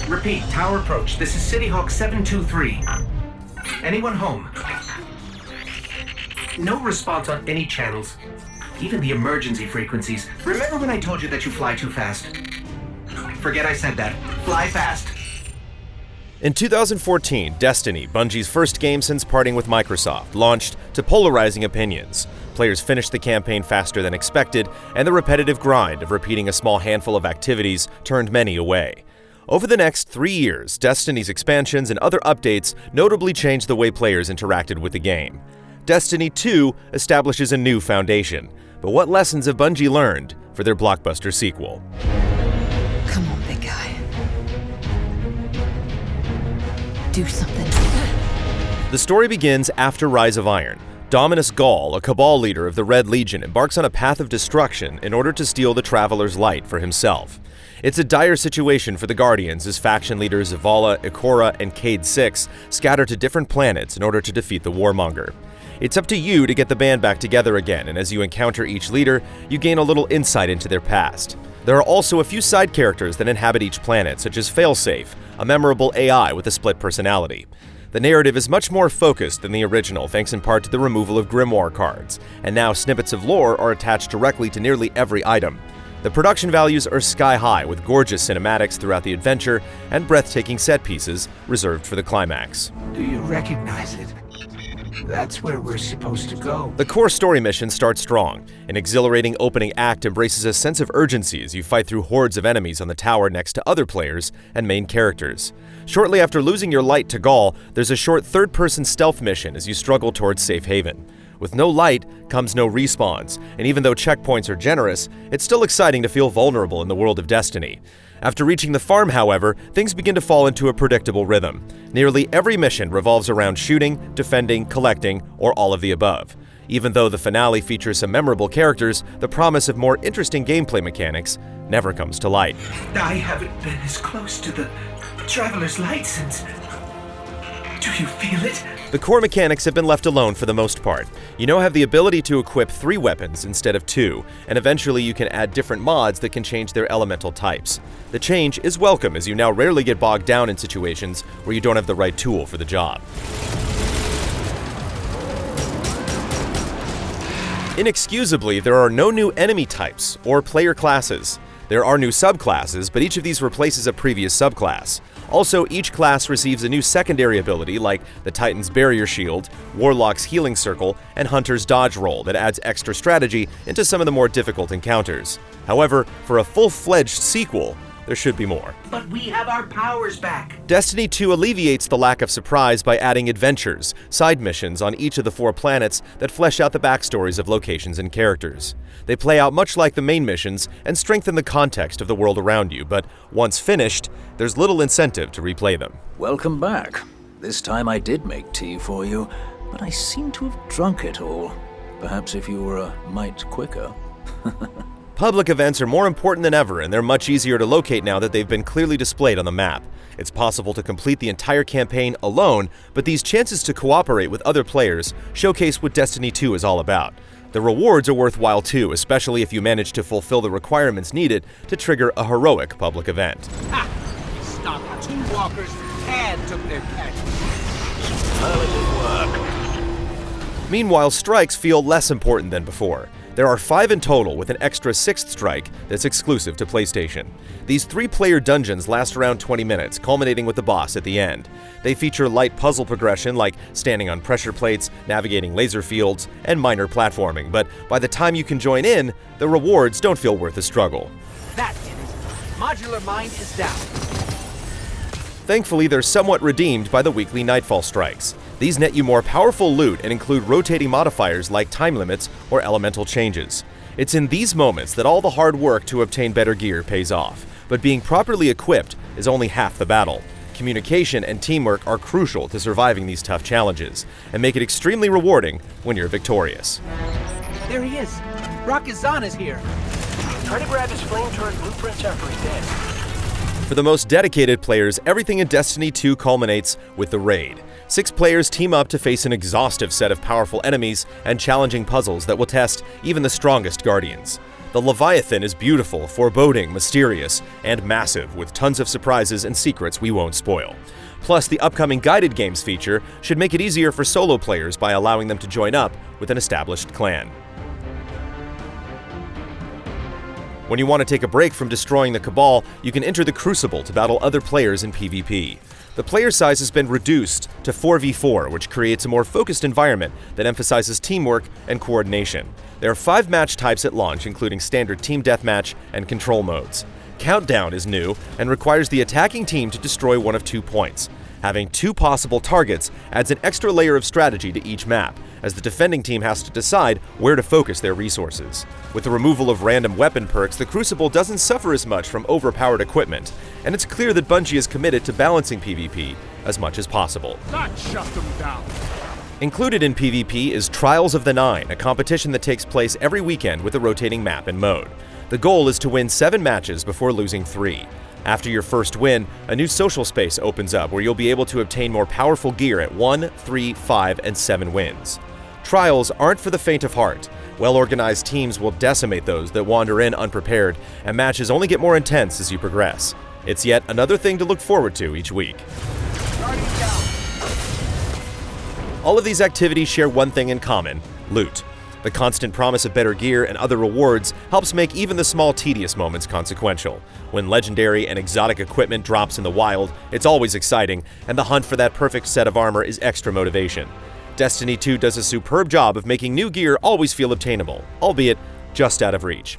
Repeat, tower approach. This is City Hawk 723. Anyone home? No response on any channels. Even the emergency frequencies. Remember when I told you that you fly too fast? Forget I said that. Fly fast. In 2014, Destiny, Bungie's first game since parting with Microsoft, launched to polarizing opinions. Players finished the campaign faster than expected, and the repetitive grind of repeating a small handful of activities turned many away. Over the next 3 years, Destiny's expansions and other updates notably changed the way players interacted with the game. Destiny 2 establishes a new foundation, but what lessons have Bungie learned for their blockbuster sequel? Come on, big guy. Do something. The story begins after Rise of Iron. Dominus Gall, a Cabal leader of the Red Legion, embarks on a path of destruction in order to steal the Traveler's Light for himself. It's a dire situation for the Guardians as faction leaders Zavala, Ikora, and Cayde 6 scatter to different planets in order to defeat the Warmonger. It's up to you to get the band back together again, and as you encounter each leader, you gain a little insight into their past. There are also a few side characters that inhabit each planet, such as Failsafe, a memorable AI with a split personality. The narrative is much more focused than the original, thanks in part to the removal of Grimoire cards, and now snippets of lore are attached directly to nearly every item. The production values are sky high, with gorgeous cinematics throughout the adventure and breathtaking set pieces reserved for the climax. Do you recognize it? That's where we're supposed to go. The core story mission starts strong. An exhilarating opening act embraces a sense of urgency as you fight through hordes of enemies on the tower next to other players and main characters. Shortly after losing your light to Gall, there's a short third-person stealth mission as you struggle towards safe haven. With no light comes no respawns, and even though checkpoints are generous, it's still exciting to feel vulnerable in the world of Destiny. After reaching the farm, however, things begin to fall into a predictable rhythm. Nearly every mission revolves around shooting, defending, collecting, or all of the above. Even though the finale features some memorable characters, the promise of more interesting gameplay mechanics never comes to light. I haven't been as close to the Traveler's Light since... Do you feel it? The core mechanics have been left alone for the most part. You now have the ability to equip 3 weapons instead of 2, and eventually you can add different mods that can change their elemental types. The change is welcome as you now rarely get bogged down in situations where you don't have the right tool for the job. Inexcusably, there are no new enemy types or player classes. There are new subclasses, but each of these replaces a previous subclass. Also, each class receives a new secondary ability like the Titan's Barrier Shield, Warlock's Healing Circle, and Hunter's Dodge Roll that adds extra strategy into some of the more difficult encounters. However, for a full-fledged sequel, there should be more. But we have our powers back. Destiny 2 alleviates the lack of surprise by adding adventures, side missions on each of the 4 planets that flesh out the backstories of locations and characters. They play out much like the main missions and strengthen the context of the world around you, but once finished, there's little incentive to replay them. Welcome back. This time I did make tea for you, but I seem to have drunk it all. Perhaps if you were a mite quicker. Public events are more important than ever, and they're much easier to locate now that they've been clearly displayed on the map. It's possible to complete the entire campaign alone, but these chances to cooperate with other players showcase what Destiny 2 is all about. The rewards are worthwhile too, especially if you manage to fulfill the requirements needed to trigger a heroic public event. Ha! We stopped 2 walkers and took their catch. Meanwhile, strikes feel less important than before. There are 5 in total, with an extra 6th strike that's exclusive to PlayStation. These 3-player dungeons last around 20 minutes, culminating with the boss at the end. They feature light puzzle progression like standing on pressure plates, navigating laser fields, and minor platforming, but by the time you can join in, the rewards don't feel worth the struggle. That did it. Modular Mine is down. Thankfully, they're somewhat redeemed by the weekly Nightfall strikes. These net you more powerful loot and include rotating modifiers like time limits or elemental changes. It's in these moments that all the hard work to obtain better gear pays off, but being properly equipped is only half the battle. Communication and teamwork are crucial to surviving these tough challenges, and make it extremely rewarding when you're victorious. There he is. Rakazan is here. Try to grab his flame-turret blueprints after he's dead. For the most dedicated players, everything in Destiny 2 culminates with the Raid. 6 players team up to face an exhaustive set of powerful enemies and challenging puzzles that will test even the strongest Guardians. The Leviathan is beautiful, foreboding, mysterious, and massive, with tons of surprises and secrets we won't spoil. Plus, the upcoming guided games feature should make it easier for solo players by allowing them to join up with an established clan. When you want to take a break from destroying the Cabal, you can enter the Crucible to battle other players in PvP. The player size has been reduced to 4v4, which creates a more focused environment that emphasizes teamwork and coordination. There are 5 match types at launch, including standard team deathmatch and control modes. Countdown is new and requires the attacking team to destroy one of 2 points. Having 2 possible targets adds an extra layer of strategy to each map, as the defending team has to decide where to focus their resources. With the removal of random weapon perks, the Crucible doesn't suffer as much from overpowered equipment, and it's clear that Bungie is committed to balancing PvP as much as possible. That shut them down. Included in PvP is Trials of the Nine, a competition that takes place every weekend with a rotating map and mode. The goal is to win 7 matches before losing 3. After your first win, a new social space opens up where you'll be able to obtain more powerful gear at 1, 3, 5, and 7 wins. Trials aren't for the faint of heart. Well-organized teams will decimate those that wander in unprepared, and matches only get more intense as you progress. It's yet another thing to look forward to each week. All of these activities share one thing in common: loot. The constant promise of better gear and other rewards helps make even the small tedious moments consequential. When legendary and exotic equipment drops in the wild, it's always exciting, and the hunt for that perfect set of armor is extra motivation. Destiny 2 does a superb job of making new gear always feel obtainable, albeit just out of reach.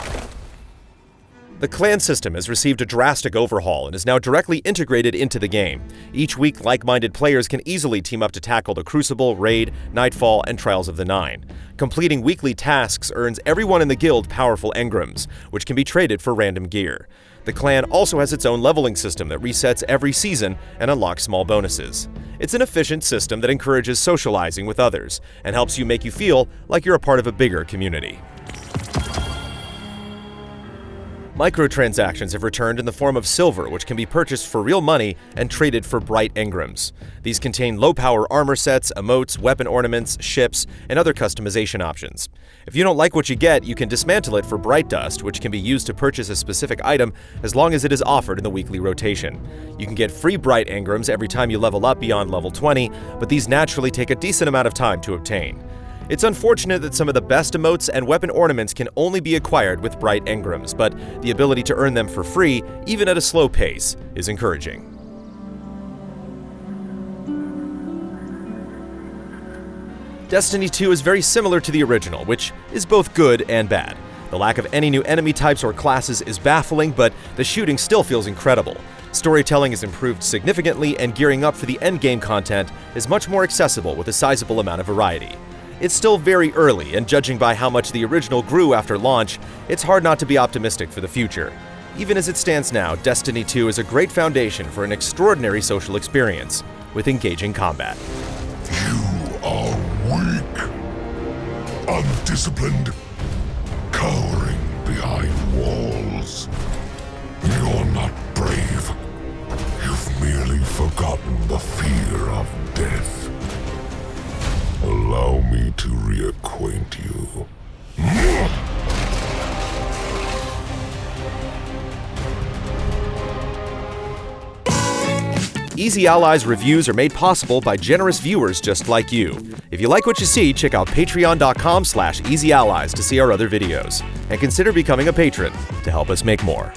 The clan system has received a drastic overhaul and is now directly integrated into the game. Each week, like-minded players can easily team up to tackle the Crucible, Raid, Nightfall, and Trials of the Nine. Completing weekly tasks earns everyone in the guild powerful engrams, which can be traded for random gear. The clan also has its own leveling system that resets every season and unlocks small bonuses. It's an efficient system that encourages socializing with others and helps you make you feel like you're a part of a bigger community. Microtransactions have returned in the form of silver, which can be purchased for real money and traded for bright engrams. These contain low-power armor sets, emotes, weapon ornaments, ships, and other customization options. If you don't like what you get, you can dismantle it for bright dust, which can be used to purchase a specific item as long as it is offered in the weekly rotation. You can get free bright engrams every time you level up beyond level 20, but these naturally take a decent amount of time to obtain. It's unfortunate that some of the best emotes and weapon ornaments can only be acquired with bright engrams, but the ability to earn them for free, even at a slow pace, is encouraging. Destiny 2 is very similar to the original, which is both good and bad. The lack of any new enemy types or classes is baffling, but the shooting still feels incredible. Storytelling is improved significantly, and gearing up for the endgame content is much more accessible with a sizable amount of variety. It's still very early, and judging by how much the original grew after launch, it's hard not to be optimistic for the future. Even as it stands now, Destiny 2 is a great foundation for an extraordinary social experience, with engaging combat. You are weak, undisciplined, cowering behind walls. You're not brave. You've merely forgotten the fear of death. Allow me to reacquaint you. Easy Allies reviews are made possible by generous viewers just like you. If you like what you see, check out patreon.com/easyallies to see our other videos. And consider becoming a patron to help us make more.